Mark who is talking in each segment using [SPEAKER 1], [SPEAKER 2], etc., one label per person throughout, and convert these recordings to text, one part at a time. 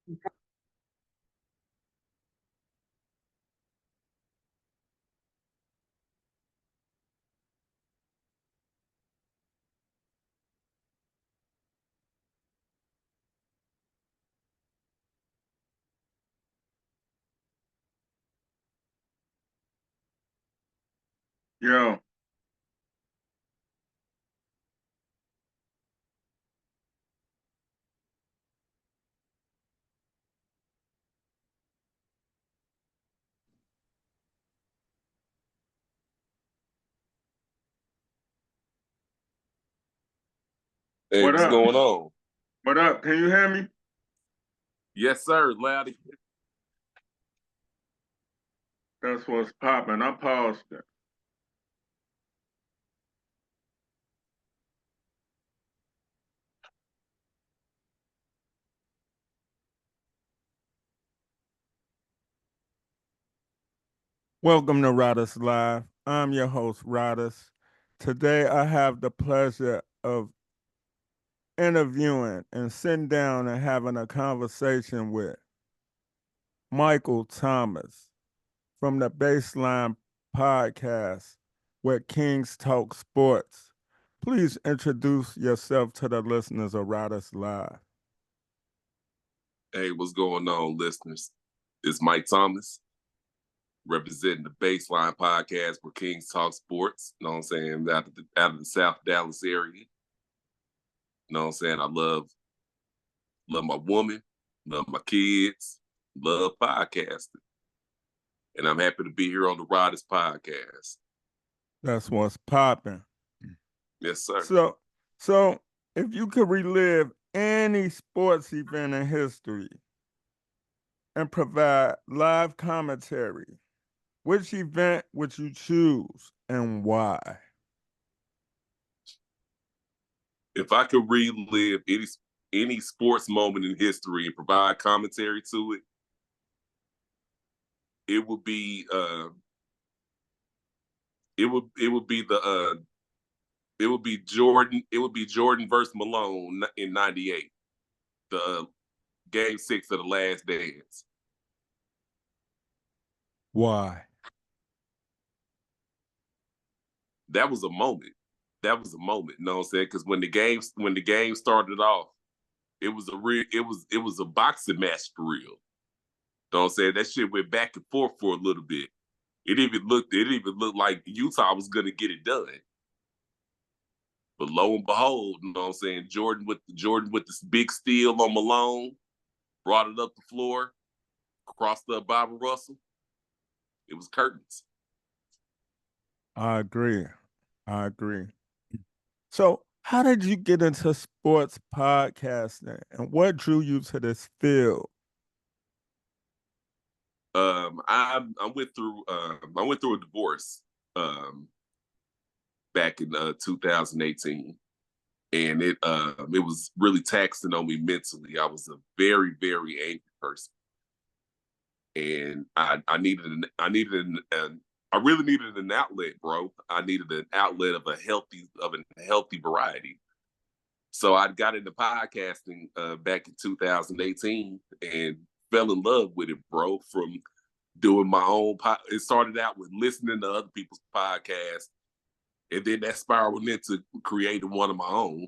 [SPEAKER 1] Yo,
[SPEAKER 2] Hey,
[SPEAKER 1] what
[SPEAKER 2] what's
[SPEAKER 1] up?
[SPEAKER 2] going on?
[SPEAKER 1] What up? Can you hear me?
[SPEAKER 2] Yes, sir. Loud.
[SPEAKER 1] That's what's popping. I paused it.
[SPEAKER 3] Welcome to Rodus Live. I'm your host, Rodus. Today I have the pleasure of interviewing and sitting down and having a conversation with Michael Thomas from the Baseline Podcast where Kings Talk Sports. Please introduce yourself to the listeners of Rodus Live.
[SPEAKER 2] Hey, what's going on, listeners? It's Mike Thomas, representing the Baseline Podcast where Kings Talk Sports. You know what I'm saying? Out of the South Dallas area. You know what I'm saying? I love my woman, love my kids, love podcasting. And I'm happy to be here on the Riders Podcast.
[SPEAKER 3] That's what's popping.
[SPEAKER 2] Yes, sir.
[SPEAKER 3] So if you could relive any sports event in history and provide live commentary, which event would you choose and why?
[SPEAKER 2] If I could relive any sports moment in history and provide commentary to it, it would be it would be Jordan versus Malone in '98, the Game 6 of the Last Dance.
[SPEAKER 3] Why?
[SPEAKER 2] That was a moment. You know what I'm saying? Because when the game started off, it was a boxing match for real. You know what I'm saying? That shit went back and forth for a little bit. It even looked like Utah was gonna get it done. But lo and behold, you know what I'm saying? Jordan with this big steal on Malone, brought it up the floor, crossed up Bobby Russell. It was curtains.
[SPEAKER 3] I agree. I agree. So, how did you get into sports podcasting and what drew you to this field?
[SPEAKER 2] I went through a divorce back in 2018, and it was really taxing on me mentally. I was a very very angry person, and I really needed an outlet, bro. I needed an outlet of a healthy variety. So I got into podcasting back in 2018 and fell in love with it, bro. From doing my own, it started out with listening to other people's podcasts, and then that spiraled into creating one of my own,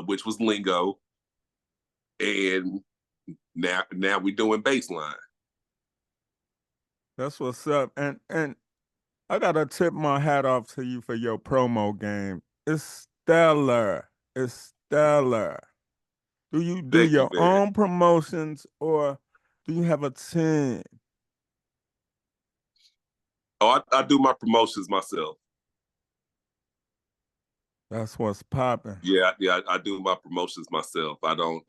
[SPEAKER 2] which was Lingo, and now we're doing Baseline.
[SPEAKER 3] That's what's up. And I gotta tip my hat off to you for your promo game. It's stellar. It's stellar. Do you do
[SPEAKER 2] Thank you,
[SPEAKER 3] your
[SPEAKER 2] man.
[SPEAKER 3] own promotions or do you have a team?
[SPEAKER 2] Oh, I do my promotions myself.
[SPEAKER 3] That's what's popping.
[SPEAKER 2] Yeah, I do my promotions myself. I don't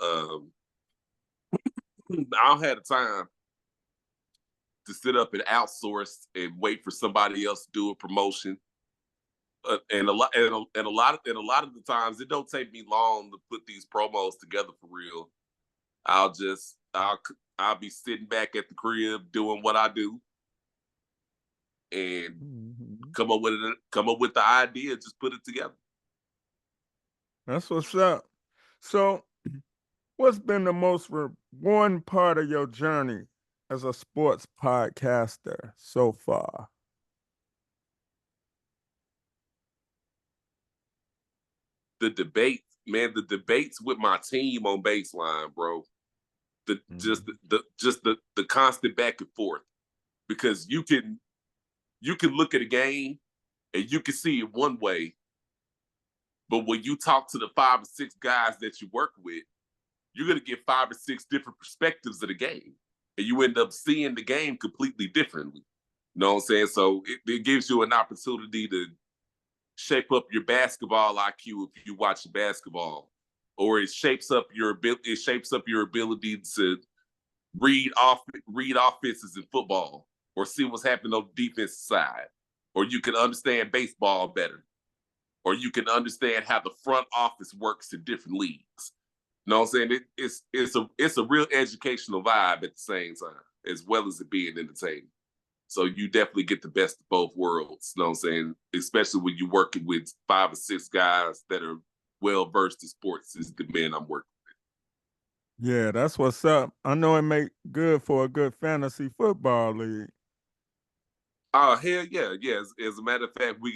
[SPEAKER 2] have the time to sit up and outsource and wait for somebody else to do a promotion. And a lot of the times, it don't take me long to put these promos together for real. I'll just I'll be sitting back at the crib doing what I do and
[SPEAKER 3] Mhm.
[SPEAKER 2] come up with the idea, just put it together.
[SPEAKER 3] That's what's up. So, What's been the most rewarding part of your journey as a sports podcaster so far?
[SPEAKER 2] The debate, man, the debates with my team on Baseline, bro. The constant back and forth. Because you can look at a game and you can see it one way, but when you talk to the 5 or 6 guys that you work with, you're gonna get 5 or 6 different perspectives of the game. And you end up seeing the game completely differently. You know what I'm saying? So it gives you an opportunity to shape up your basketball IQ if you watch basketball, or it shapes up your ability to read offenses in football, or see what's happening on the defensive side, or you can understand baseball better, or you can understand how the front office works in different leagues. You know what I'm saying? It's a real educational vibe at the same time, as well as it being entertaining. So you definitely get the best of both worlds. You know what I'm saying? Especially when you're working with 5 or 6 guys that are well versed in sports, is the men I'm working.
[SPEAKER 3] Yeah, that's what's up. I know it make good for a good fantasy football league.
[SPEAKER 2] Oh hell yeah, yeah. As a matter of fact, we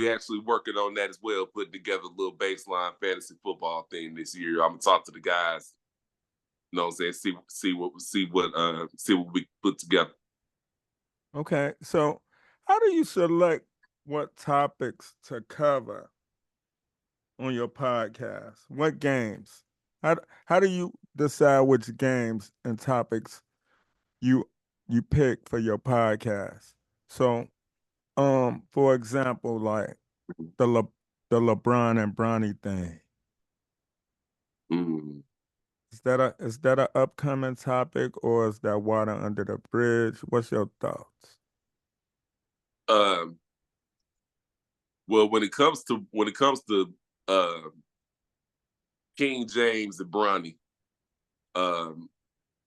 [SPEAKER 2] actually working on that as well, putting together a little baseline fantasy football thing this year. I'm gonna talk to the guys. You know what I'm saying? See what we put together.
[SPEAKER 3] Okay, so how do you select what topics to cover on your podcast? What games? How do you decide which games and topics you you pick for your podcast? So, for example, like the Le, the LeBron and Bronny thing.
[SPEAKER 2] Mm.
[SPEAKER 3] Is that a upcoming topic, or is that water under the bridge? What's your thoughts?
[SPEAKER 2] Um, well, when it comes to King James and Bronny, um,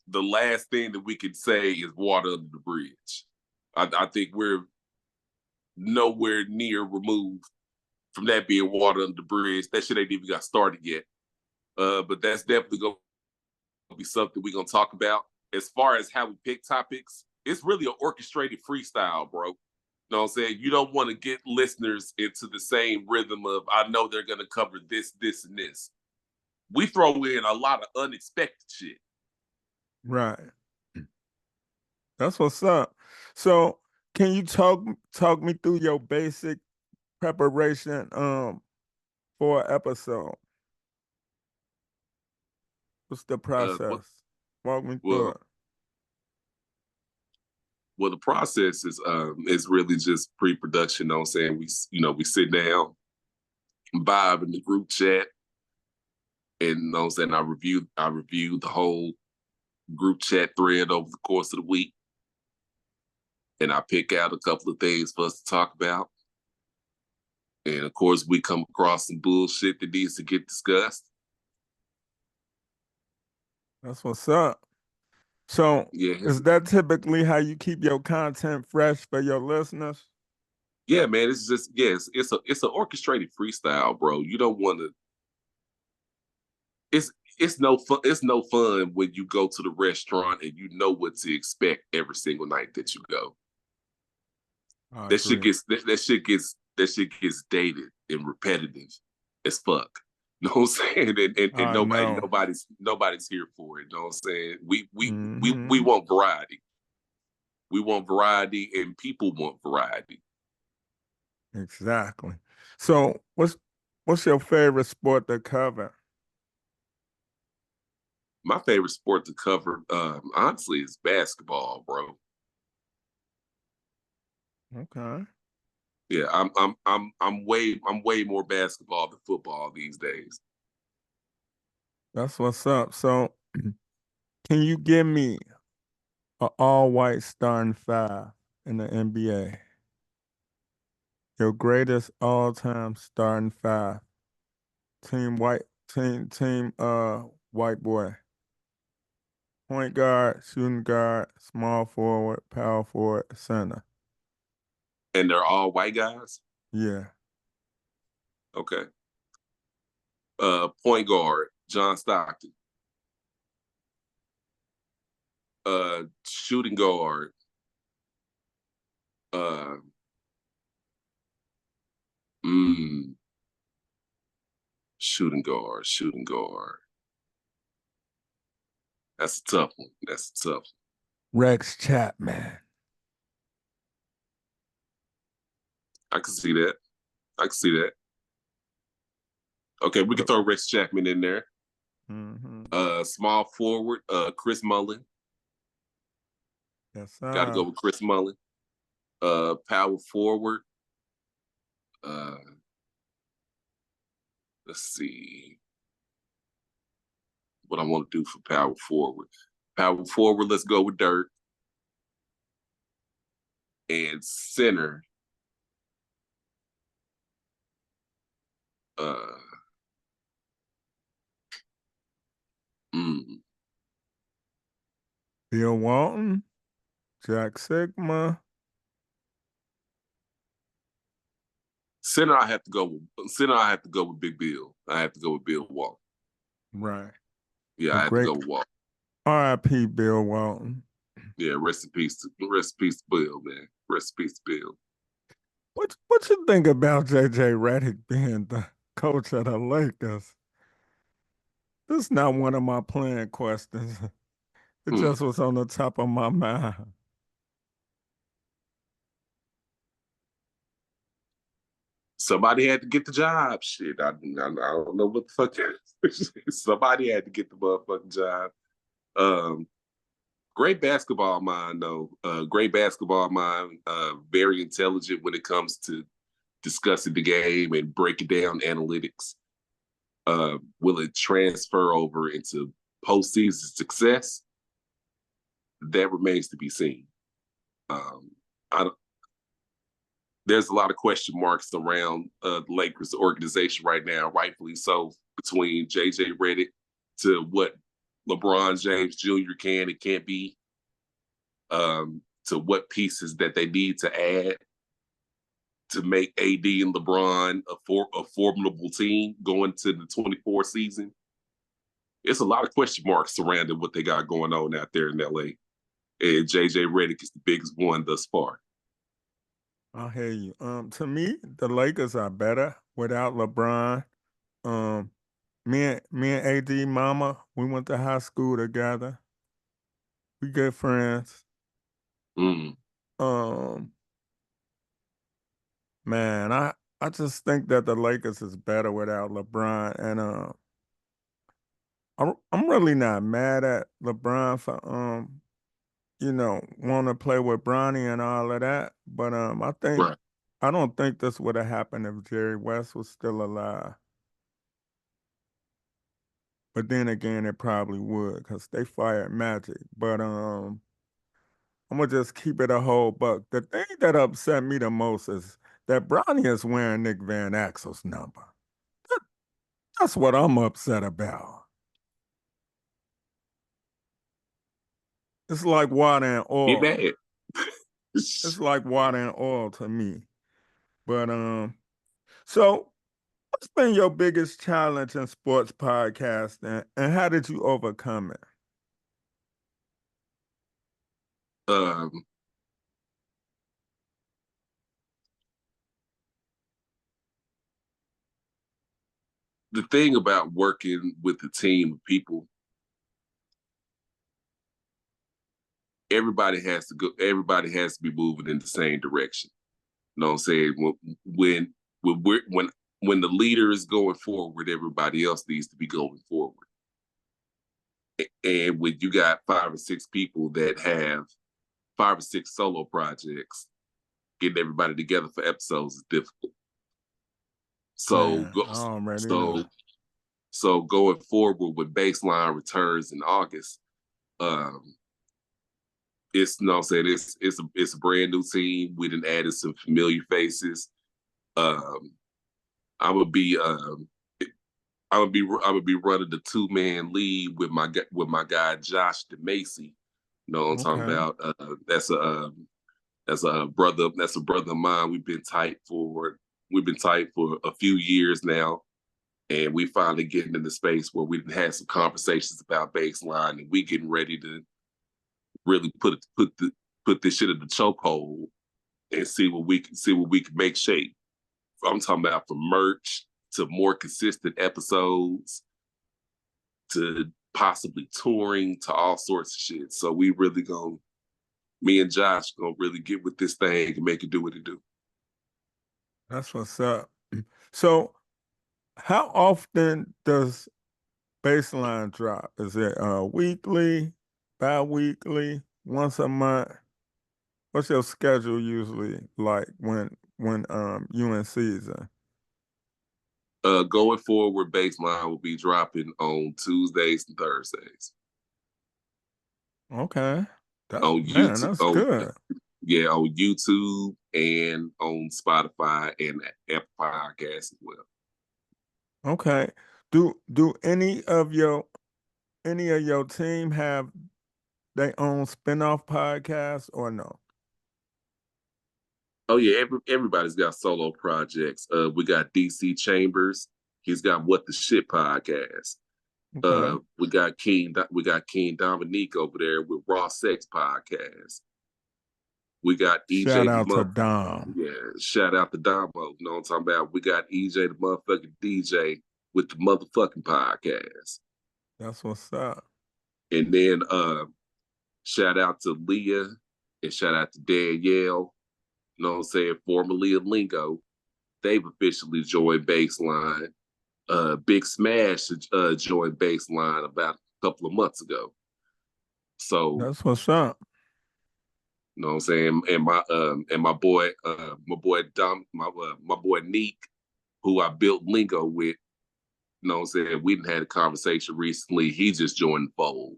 [SPEAKER 2] the last thing that we could say is water under the bridge. I think we're nowhere near removed from that being water under the bridge. That shit ain't even got started yet. But that's definitely gonna be something we're gonna talk about. As far as how we pick topics, it's really an orchestrated freestyle, bro. You know what I'm saying? You don't want to get listeners into the same rhythm of, I know they're gonna cover this, this, and this. We throw in a lot of unexpected shit.
[SPEAKER 3] Right. That's what's up. So, can you talk me through your basic preparation for an episode? What's the
[SPEAKER 2] What,
[SPEAKER 3] process? Walk me through
[SPEAKER 2] well,
[SPEAKER 3] it.
[SPEAKER 2] well, the process is really just pre-production. You know what I'm saying? We sit down, vibe in the group chat, and you know what I'm saying, I reviewed the whole group chat thread over the course of the week, and I pick out a couple of things for us to talk about. And of course, we come across some bullshit that needs to get discussed.
[SPEAKER 3] That's what's up. So,
[SPEAKER 2] Yeah,
[SPEAKER 3] is that typically how you keep your content fresh for your listeners?
[SPEAKER 2] yeah, man. It's just yes, it's an orchestrated freestyle, bro. You don't want to. It's no fun. It's no fun when you go to the restaurant and you know what to expect every single night that you go.
[SPEAKER 3] I
[SPEAKER 2] That shit
[SPEAKER 3] agree.
[SPEAKER 2] gets dated and repetitive as fuck. You know what I'm saying? And
[SPEAKER 3] I know.
[SPEAKER 2] nobody's here for it. You know what I'm saying? We
[SPEAKER 3] Hmm.
[SPEAKER 2] want variety. We want variety, and people want variety.
[SPEAKER 3] Exactly. So, what's your favorite sport to cover?
[SPEAKER 2] My favorite sport to cover, honestly, is basketball, bro.
[SPEAKER 3] Okay.
[SPEAKER 2] Yeah, I'm way more basketball than football these days.
[SPEAKER 3] That's what's up. So, can you give me an all-white starting five in the NBA? Your greatest all-time starting five. Team white boy. Point guard, shooting guard, small forward, power forward, center.
[SPEAKER 2] And they're all white guys.
[SPEAKER 3] Yeah.
[SPEAKER 2] Okay. Point guard, John Stockton. Shooting guard. Shooting guard. Shooting guard. That's a tough one. That's a tough one.
[SPEAKER 3] Rex Chapman.
[SPEAKER 2] I can see that. I can see that. Okay, we can throw Rex Chapman in there.
[SPEAKER 3] Mm-hmm.
[SPEAKER 2] Small forward, Chris Mullin.
[SPEAKER 3] Yes,
[SPEAKER 2] Got to go with Chris Mullin. Power forward. Let's see what I want to do for power forward. Power forward, let's go with Dirk. And center.
[SPEAKER 3] Bill Walton, Jack Sigma.
[SPEAKER 2] Center, I have to go with Big Bill. I have to go with Bill Walton.
[SPEAKER 3] Right.
[SPEAKER 2] Yeah, I have to go with Walton.
[SPEAKER 3] R.I.P. Bill Walton.
[SPEAKER 2] Yeah, rest in peace to Bill, man. Rest in peace to Bill.
[SPEAKER 3] What you think about J.J. Redick being the coach of the Lakers? This is not one of my planned questions. It just was on the top of my mind.
[SPEAKER 2] Somebody had to get the job. Shit, I don't know what the fuck that is. Somebody had to get the motherfucking job. Great basketball mind, though. Great basketball mind. Very intelligent when it comes to discussing the game and breaking down analytics. Will it transfer over into postseason success? That remains to be seen. There's a lot of question marks around the Lakers organization right now, rightfully so, between J.J. Redick to what LeBron James Jr. can and can't be, to what pieces that they need to add to make AD and LeBron a formidable team going to the 24 season. It's a lot of question marks surrounding what they got going on out there in L.A. And J.J. Redick is the biggest one thus far.
[SPEAKER 3] I hear you. To me, the Lakers are better without LeBron. Me and AD Mama, we went to high school together. We good friends. Man, I just think that the Lakers is better without LeBron, and I'm really not mad at LeBron for want to play with Bronny and all of that. But I don't think this would have happened if Jerry West was still alive. But then again, it probably would because they fired Magic. But I'm gonna just keep it a whole buck. The thing that upset me the most is that Bronny is wearing Nick Van Axel's number. That's what I'm upset about. It's like water and oil.
[SPEAKER 2] Get mad.
[SPEAKER 3] It's like water and oil to me. But so what's been your biggest challenge in sports podcasting, and how did you overcome it?
[SPEAKER 2] The thing about working with a team of people, everybody has to be moving in the same direction. You know what I'm saying? When the leader is going forward, everybody else needs to be going forward. And when you got 5 or 6 people that have 5 or 6 solo projects, getting everybody together for episodes is difficult. So going forward with Baseline returns in August, it's it's a brand new team. We done added some familiar faces. I would be running the 2-man lead with my guy Josh DeMacy. You know what I'm talking about? That's a brother of mine. We've been tight for a few years now, and we finally getting in the space where we had some conversations about Baseline, and we getting ready really put this shit in the chokehold and see what we can make shape. I'm talking about from merch to more consistent episodes to possibly touring to all sorts of shit. So we really me and Josh gonna really get with this thing and make it do what it do.
[SPEAKER 3] That's what's up. So, how often does Baseline drop? Is it weekly, bi-weekly, once a month? What's your schedule usually like when you in season?
[SPEAKER 2] Going forward, Baseline will be dropping on Tuesdays and Thursdays
[SPEAKER 3] Okay.
[SPEAKER 2] on
[SPEAKER 3] Man,
[SPEAKER 2] YouTube.
[SPEAKER 3] that's good.
[SPEAKER 2] On YouTube and on Spotify and Apple Podcasts as well.
[SPEAKER 3] Okay. Do any of your team have their own spin-off podcast or no?
[SPEAKER 2] Oh yeah, everybody's got solo projects. We got DC Chambers. He's got What the Shit podcast.
[SPEAKER 3] Okay.
[SPEAKER 2] We got King Dominique over there with Raw Sex podcast. We got
[SPEAKER 3] Shout
[SPEAKER 2] EJ the
[SPEAKER 3] out to
[SPEAKER 2] mother.
[SPEAKER 3] Dom.
[SPEAKER 2] Yeah, shout out to Domo. You know what I'm talking about? We got EJ the motherfucking DJ with the motherfucking podcast.
[SPEAKER 3] That's what's up.
[SPEAKER 2] And then shout out to Leah and shout out to Danielle. You know what I'm saying? Formerly of Lingo. They've officially joined Baseline. Big Smash joined Baseline about a couple of months ago. So
[SPEAKER 3] That's what's up.
[SPEAKER 2] you know what I'm saying? And my boy Dom, my boy Neek, who I built Lingo with, you know what I'm saying? We didn't had a conversation recently. He just joined the fold.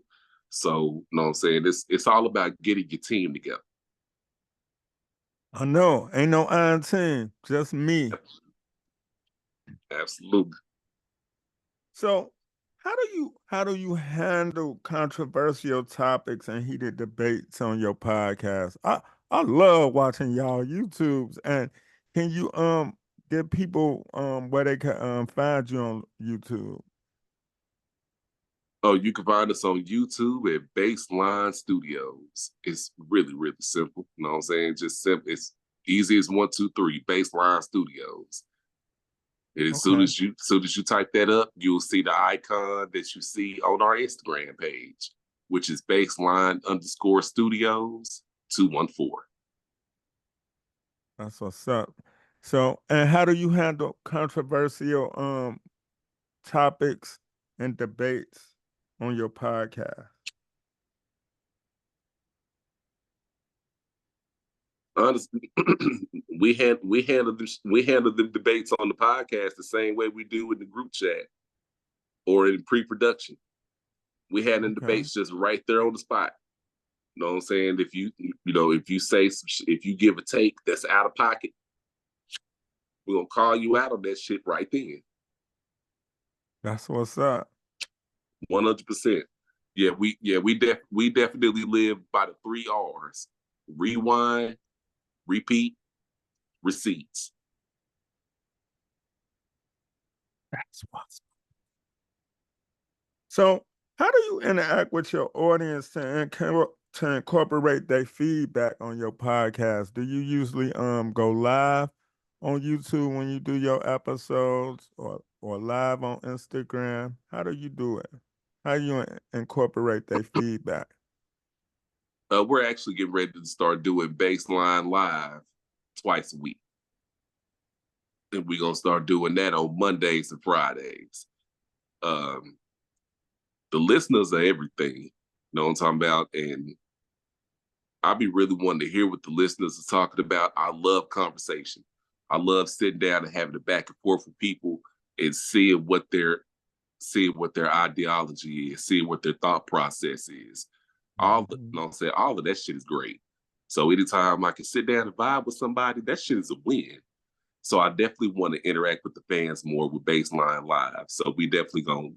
[SPEAKER 2] So, you know what I'm saying? It's all about getting your team together.
[SPEAKER 3] I know. Ain't no iron team, just me.
[SPEAKER 2] Absolutely.
[SPEAKER 3] So how do you handle controversial topics and heated debates on your podcast? I love watching y'all YouTubes, and can you give people where they can find you on YouTube?
[SPEAKER 2] Oh, you can find us on YouTube at Baseline Studios. It's really, really simple. You know what I'm saying? Just simple. It's easy as 1, 2, 3. Baseline Studios. And as soon as you type that up, you'll see the icon that you see on our Instagram page, which is Baseline_Studios 214.
[SPEAKER 3] That's what's up. So, and how do you handle controversial topics and debates on your podcast?
[SPEAKER 2] Honestly, we handle the debates on the podcast the same way we do in the group chat or in pre-production. We handle debates just right there on the spot. You know what I'm saying? If you if you give a take that's out of pocket, we're gonna call you out on that shit right then.
[SPEAKER 3] That's what's up.
[SPEAKER 2] 100%. Yeah, we definitely live by the 3 R's: rewind, repeat, receipts.
[SPEAKER 3] That's what's. So, how do you interact with your audience to incorporate their feedback on your podcast? Do you usually go live on YouTube when you do your episodes, or live on Instagram? How do you do it? How do you incorporate their feedback?
[SPEAKER 2] We're actually getting ready to start doing Baseline Live twice a week. And we're going to start doing that on Mondays and Fridays. The listeners are everything. You know what I'm talking about? And I be really wanting to hear what the listeners are talking about. I love conversation. I love sitting down and having a back and forth with people and seeing what their ideology is, seeing what their thought process is. All the, you know what I'm saying? All of that shit is great. So anytime I can sit down and vibe with somebody, that shit is a win. So I definitely want to interact with the fans more with Baseline Live. So we're definitely gonna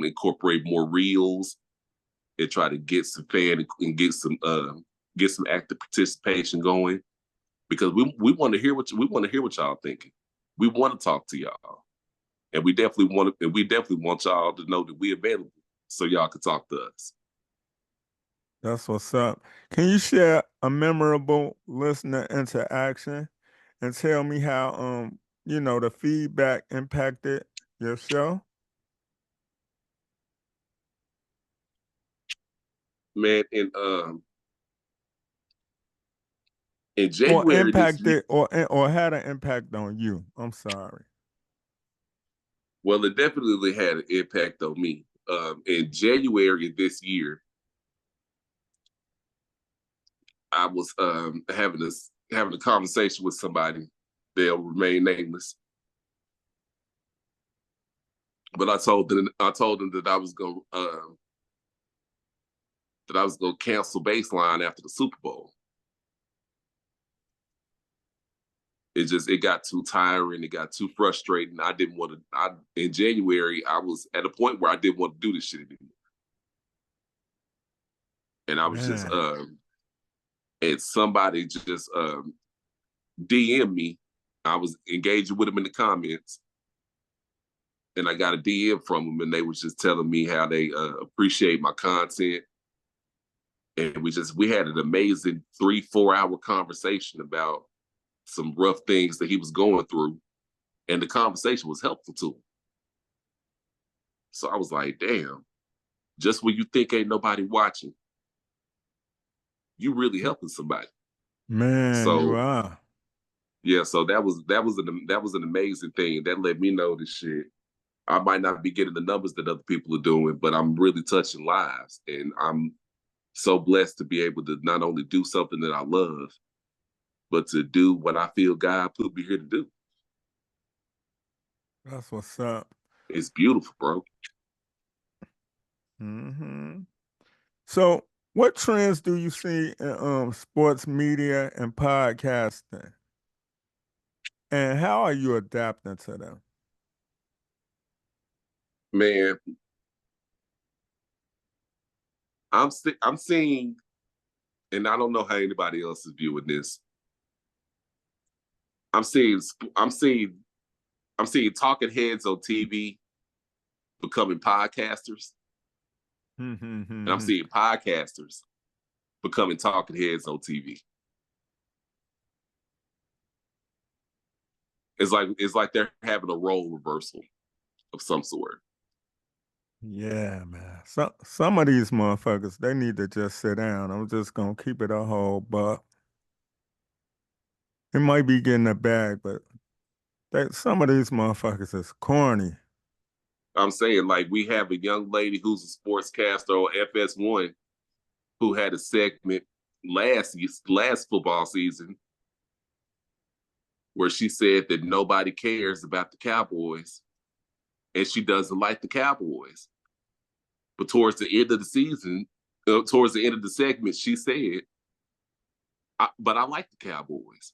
[SPEAKER 2] incorporate more reels and try to get some fan and get some active participation going, because we want to hear what y'all thinking. We want to talk to y'all, and we definitely want y'all to know that we're available so y'all can talk to us.
[SPEAKER 3] That's what's up. Can you share a memorable listener interaction and tell me how the feedback impacted your show?
[SPEAKER 2] Man, in
[SPEAKER 3] Or
[SPEAKER 2] January this year,
[SPEAKER 3] impacted or had an impact on you. I'm sorry.
[SPEAKER 2] well, it definitely had an impact on me. In January this year, I was having a conversation with somebody. They'll remain nameless, but I told them that I was gonna cancel Baseline after the Super Bowl. It got too tiring. It got too frustrating. I didn't want to. In January, I was at a point where I didn't want to do this shit anymore, and I was just
[SPEAKER 3] Man.
[SPEAKER 2] and somebody just DM me. I was engaging with them in the comments, and I got a DM from them, and they was just telling me how they appreciate my content, and we had an amazing 3-4 hour conversation about some rough things that he was going through, and the conversation was helpful to him. So I was like, damn, just when you think ain't nobody watching, you really helping somebody.
[SPEAKER 3] Man, you
[SPEAKER 2] So
[SPEAKER 3] are.
[SPEAKER 2] yeah, so that was an amazing thing. That let me know this shit. I might not be getting the numbers that other people are doing, but I'm really touching lives, and I'm so blessed to be able to not only do something that I love, but to do what I feel God put me here to do.
[SPEAKER 3] That's what's up.
[SPEAKER 2] It's beautiful, bro.
[SPEAKER 3] Hmm. So, what trends do you see in sports media and podcasting? And how are you adapting to them?
[SPEAKER 2] Man, I'm seeing, and I don't know how anybody else is viewing this. I'm seeing talking heads on TV becoming podcasters, and I'm seeing podcasters becoming talking heads on TV. It's like they're having a role reversal of some sort.
[SPEAKER 3] Yeah, man. Some of these motherfuckers, they need to just sit down. I'm just gonna keep it a whole buck. It might be getting a bag, but some of these motherfuckers is corny.
[SPEAKER 2] I'm saying, like, we have a young lady who's a sportscaster on FS1 who had a segment last football season where she said that nobody cares about the Cowboys and she doesn't like the Cowboys. But towards the end of the season, towards the end of the segment, she said, but I like the Cowboys.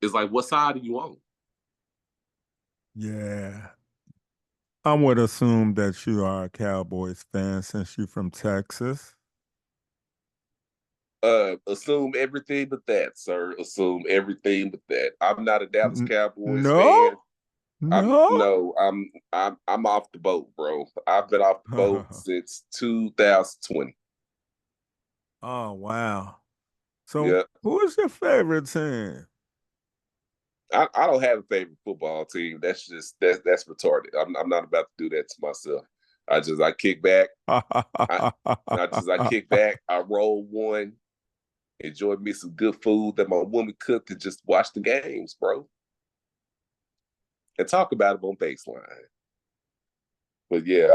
[SPEAKER 2] It's like, what side are you on?
[SPEAKER 3] Yeah. I would assume that you are a Cowboys fan since you're from Texas.
[SPEAKER 2] Assume everything but that, sir. Assume everything but that. I'm not a Dallas Cowboys fan.
[SPEAKER 3] No? No?
[SPEAKER 2] I'm off the boat, bro. I've been off the boat since 2020.
[SPEAKER 3] Oh, wow. So,
[SPEAKER 2] Yeah.
[SPEAKER 3] who is your favorite team?
[SPEAKER 2] I don't have a favorite football team. That's retarded. I'm not about to do that to myself. I kick back. I kick back. I roll one. Enjoy me some good food that my woman cooked and just watch the games, bro. And talk about it on Baseline. But yeah,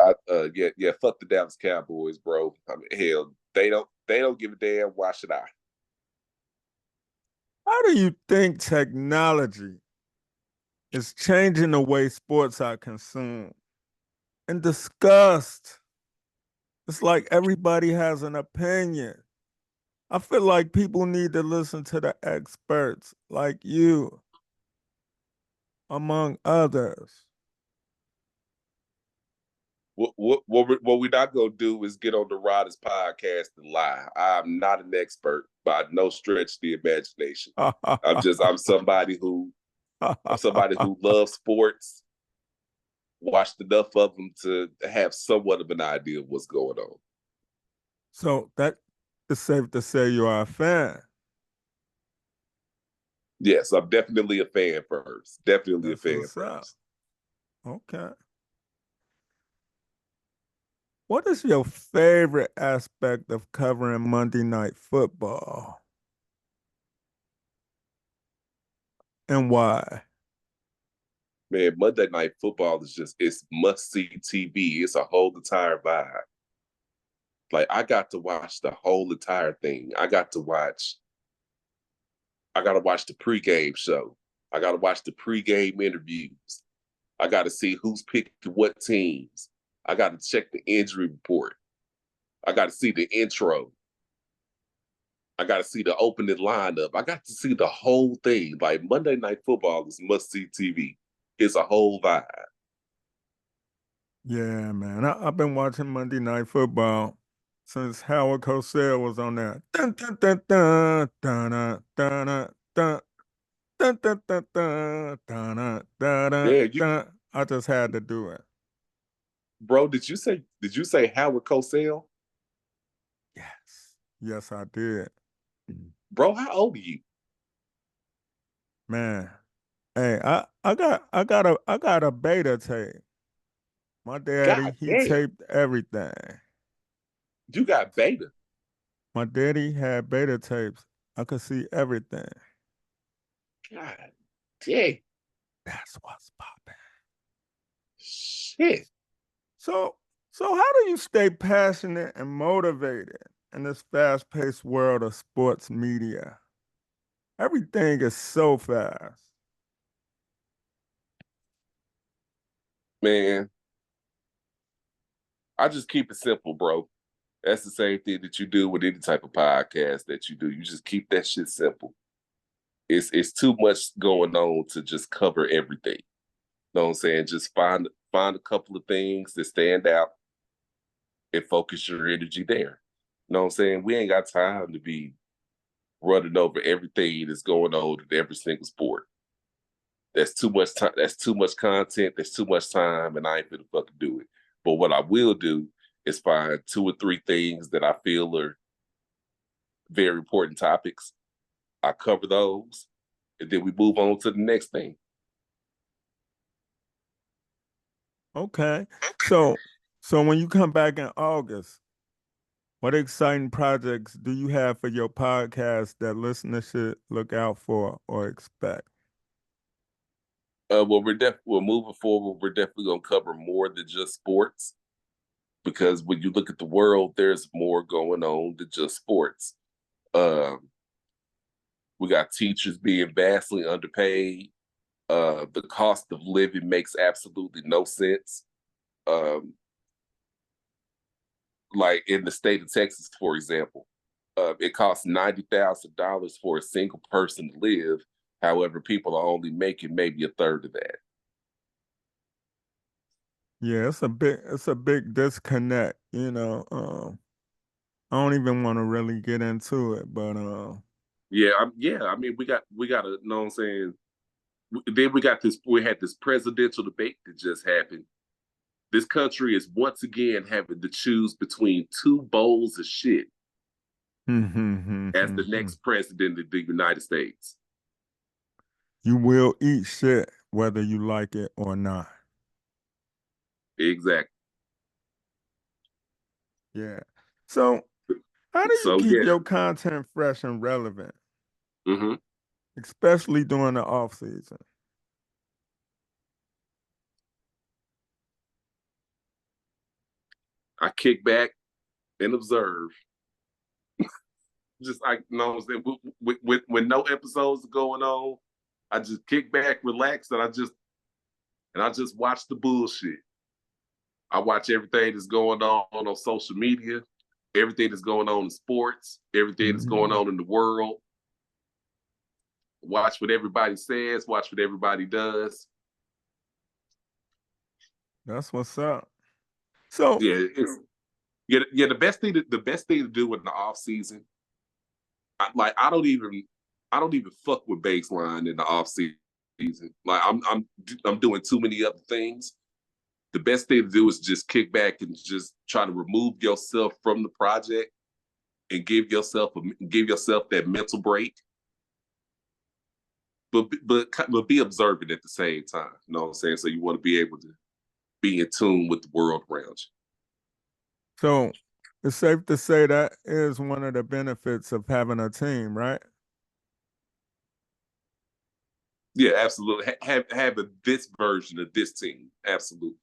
[SPEAKER 2] fuck the Dallas Cowboys, bro. I mean, hell, they don't give a damn. Why should I?
[SPEAKER 3] How do you think technology is changing the way sports are consumed and discussed? It's like everybody has an opinion. I feel like people need to listen to the experts like you, among others.
[SPEAKER 2] What we're not gonna do is get on the Riders podcast and lie. I'm not an expert by no stretch of the imagination. I'm somebody who loves sports, watched enough of them to have somewhat of an idea of what's going on.
[SPEAKER 3] So that it's safe to say you are a fan.
[SPEAKER 2] Yes, I'm definitely a fan first. Definitely a
[SPEAKER 3] That's
[SPEAKER 2] fan
[SPEAKER 3] what's up.
[SPEAKER 2] first.
[SPEAKER 3] Okay. What is your favorite aspect of covering Monday Night Football and why?
[SPEAKER 2] Man, Monday Night Football is it's must-see TV. It's a whole entire vibe. Like, I got to watch the whole entire thing. I got to watch the pregame show. I got to watch the pregame interviews. I got to see who's picking what teams. I got to check the injury report. I got to see the intro. I got to see the opening lineup. I got to see the whole thing. Like, Monday Night Football is must-see TV. It's a whole vibe.
[SPEAKER 3] Yeah, man. I've been watching Monday Night Football since Howard Cosell was on there. Dun, dun, dun, dun, dun, dun, dun, dun, dun, dun, dun, dun, dun, dun, dun, dun,
[SPEAKER 2] Yeah,
[SPEAKER 3] dun. I just had to do it.
[SPEAKER 2] bro, did you say Howard Cosell?
[SPEAKER 3] Yes. Yes, I did.
[SPEAKER 2] Bro, how old are you?
[SPEAKER 3] Man. Hey, I got a beta tape. My daddy,
[SPEAKER 2] God
[SPEAKER 3] he
[SPEAKER 2] damn,
[SPEAKER 3] taped everything.
[SPEAKER 2] you got beta.
[SPEAKER 3] My daddy had beta tapes. I could see everything.
[SPEAKER 2] God damn.
[SPEAKER 3] That's what's popping.
[SPEAKER 2] Shit.
[SPEAKER 3] So, so how do you stay passionate and motivated in this fast-paced world of sports media? Everything is so fast.
[SPEAKER 2] Man, I just keep it simple, bro. That's the same thing that you do with any type of podcast that you do. You just keep that shit simple. It's too much going on to just cover everything. Know what I'm saying? Just find a couple of things that stand out and focus your energy there. Know what I'm saying? We ain't got time to be running over everything that's going on in every single sport. That's too much time. That's too much content. That's too much time, and I ain't gonna fucking do it. But what I will do is find 2 or 3 things that I feel are very important topics. I cover those, and then we move on to the next thing.
[SPEAKER 3] Okay. So when you come back in August, what exciting projects do you have for your podcast that listeners should look out for or expect?
[SPEAKER 2] Well, we're moving forward. We're definitely gonna cover more than just sports because when you look at the world, there's more going on than just sports. Um, we got teachers being vastly underpaid. The cost of living makes absolutely no sense. Um, like in the state of Texas, for example, it costs $90,000 for a single person to live. However, people are only making maybe a third of that.
[SPEAKER 3] Yeah, it's a big disconnect, I don't even want to really get into it, but
[SPEAKER 2] Yeah. I mean, we got to know what I'm saying. Then we had this presidential debate that just happened. This country is once again having to choose between 2 bowls of shit as the next president of the United States.
[SPEAKER 3] you will eat shit whether you like it or not.
[SPEAKER 2] Exactly.
[SPEAKER 3] Yeah. So, how do you
[SPEAKER 2] So
[SPEAKER 3] keep
[SPEAKER 2] yeah.
[SPEAKER 3] your content fresh and relevant,
[SPEAKER 2] hmm
[SPEAKER 3] especially during the off season?
[SPEAKER 2] I kick back and observe. Just like you know what I'm saying, when no episodes are going on, I just kick back, relax, and I just watch the bullshit. I watch everything that's going on social media, everything that's going on in sports, everything that's going on in the world. Watch what everybody says, watch what everybody does.
[SPEAKER 3] That's what's up. So,
[SPEAKER 2] Yeah, the best thing to do in the off season, I don't even fuck with baseline in the off season. Like I'm doing too many other things. The best thing to do is just kick back and just try to remove yourself from the project and give yourself that mental break, but be observant at the same time. You know what I'm saying? So you want to be able to be in tune with the world around you.
[SPEAKER 3] So it's safe to say that is one of the benefits of having a team, right?
[SPEAKER 2] Yeah, absolutely. Having this version of this team, absolutely.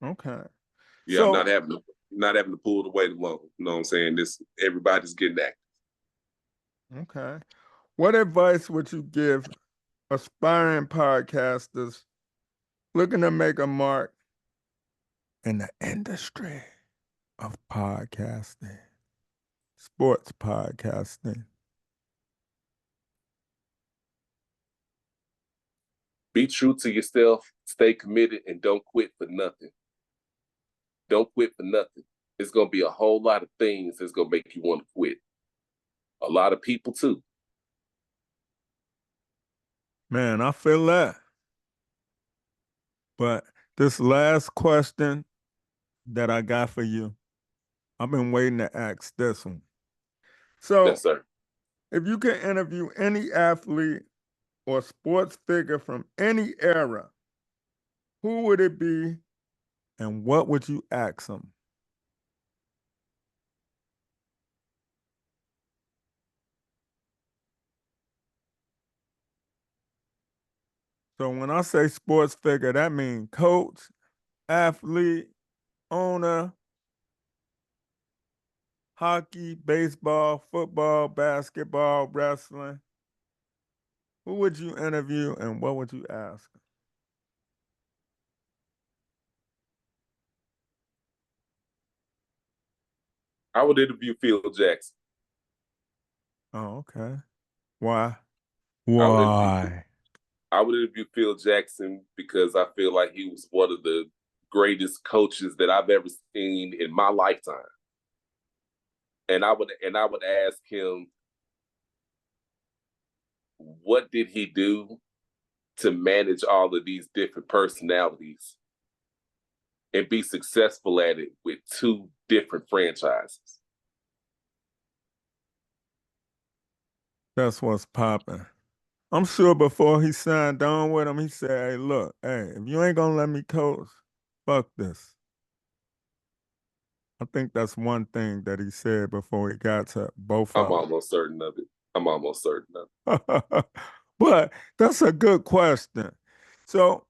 [SPEAKER 3] Okay.
[SPEAKER 2] Yeah,
[SPEAKER 3] So,
[SPEAKER 2] I'm not having to pull the weight alone. You know what I'm saying? Everybody's getting active.
[SPEAKER 3] okay. What advice would you give aspiring podcasters looking to make a mark in the industry of podcasting, sports podcasting?
[SPEAKER 2] Be true to yourself, stay committed, and don't quit for nothing. Don't quit for nothing. It's gonna be a whole lot of things that's gonna make you want to quit. A lot of people too.
[SPEAKER 3] Man, I feel that. But this last question that I got for you, I've been waiting to ask this one. So,
[SPEAKER 2] Yes, sir.
[SPEAKER 3] if you could interview any athlete or sports figure from any era, who would it be and what would you ask them? So when I say sports figure, that means coach, athlete, owner, hockey, baseball, football, basketball, wrestling. Who would you interview and what would you ask?
[SPEAKER 2] I would interview Phil Jackson.
[SPEAKER 3] Oh, okay. Why?
[SPEAKER 2] I would interview
[SPEAKER 3] Why?
[SPEAKER 2] I would interview Phil Jackson because I feel like he was one of the greatest coaches that I've ever seen in my lifetime. And I would ask him, what did he do to manage all of these different personalities and be successful at it with two different franchises?
[SPEAKER 3] That's what's popping. I'm sure before he signed on with him, he said, hey, look, hey, if you ain't gonna let me coach, fuck this. I think that's one thing that he said before he got to both
[SPEAKER 2] I'm
[SPEAKER 3] of
[SPEAKER 2] almost certain of it. I'm almost certain of it.
[SPEAKER 3] them. But that's a good question. So,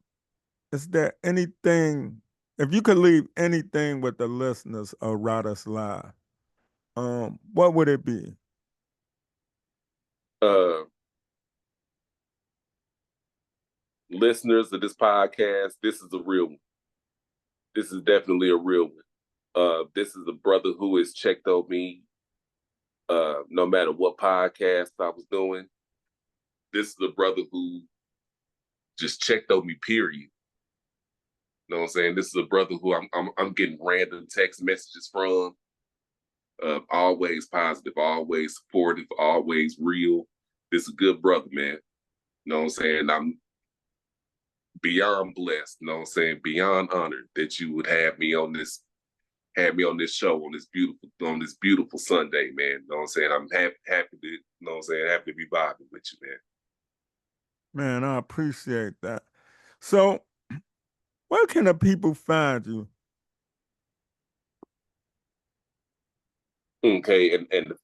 [SPEAKER 3] is there anything, if you could leave anything with the listeners of Riders Live, what would it be?
[SPEAKER 2] Uh, Listeners of this podcast, this is a real one. This is definitely a real one. This is a brother who has checked on me no matter what podcast I was doing. This is a brother who just checked on me, period. You know what I'm saying? This is a brother who I'm getting random text messages from. Always positive, always supportive, always real. This is a good brother, man. You know what I'm saying? I'm beyond blessed, you know what I'm saying? Beyond honored that you would have me on this show on this beautiful Sunday, man. You know what I'm saying? I'm happy to, you know what I'm saying, happy to be vibing with you, man.
[SPEAKER 3] Man, I appreciate that. So, where can the people find you?
[SPEAKER 2] Okay, and the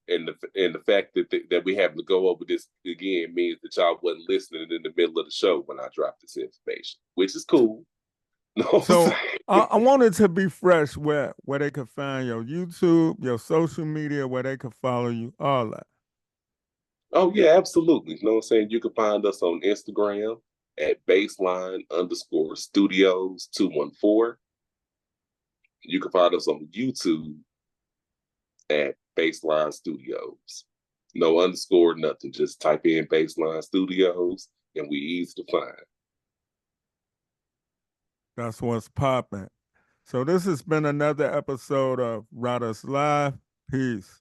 [SPEAKER 2] fact that we having to go over this again means that y'all wasn't listening in the middle of the show when I dropped this information, which is cool. No,
[SPEAKER 3] So I wanted to be fresh where they could find your YouTube, your social media, where they could follow you, all that.
[SPEAKER 2] oh yeah, absolutely. You know what I'm saying? You can find us on Instagram at baseline_studios 214. You can find us on YouTube at Baseline Studios. No underscore, nothing. Just type in Baseline Studios and we easy to find.
[SPEAKER 3] That's what's popping. So this has been another episode of Riders Live. Peace.